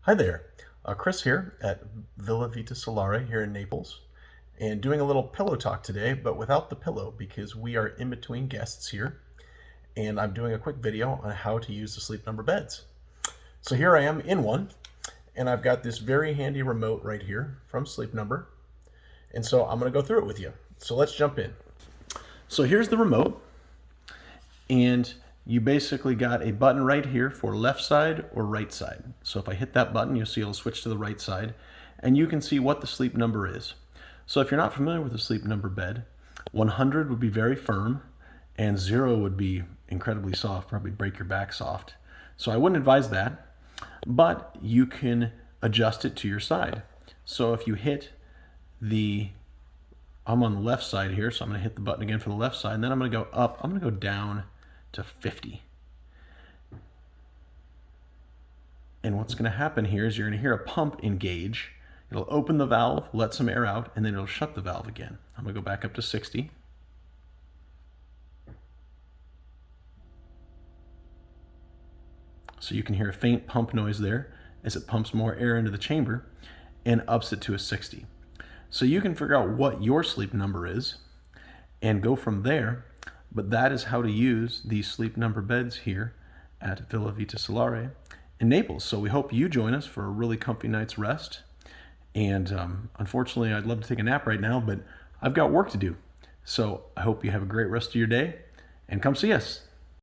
Hi there, Chris here at Vita Solare here in Naples, and doing a little pillow talk today, but without the pillow because we are in between guests here, and I'm doing a quick video on how to use the Sleep Number beds. So here I am in one, and I've got this very handy remote right here from Sleep Number, and so I'm going to go through it with you. So let's jump in. So here's the remote, and you basically got a button right here for left side or right side. So if I hit that button, you'll see it'll switch to the right side, and you can see what the sleep number is. So if you're not familiar with the Sleep Number bed, 100 would be very firm, and 0 would be incredibly soft, probably break your back soft. So I wouldn't advise that, but you can adjust it to your side. So if you hit I'm on the left side here, so I'm going to hit the button again for the left side, and then I'm going to go up, I'm going to go down to 50. And what's going to happen here is you're going to hear a pump engage. It'll open the valve, let some air out, and then it'll shut the valve again. I'm going to go back up to 60. So you can hear a faint pump noise there as it pumps more air into the chamber and ups it to a 60. So you can figure out what your sleep number is and go from there. But that is how to use these Sleep Number beds here at Vita Solare in Naples. So we hope you join us for a really comfy night's rest. And unfortunately, I'd love to take a nap right now, but I've got work to do. So I hope you have a great rest of your day and come see us.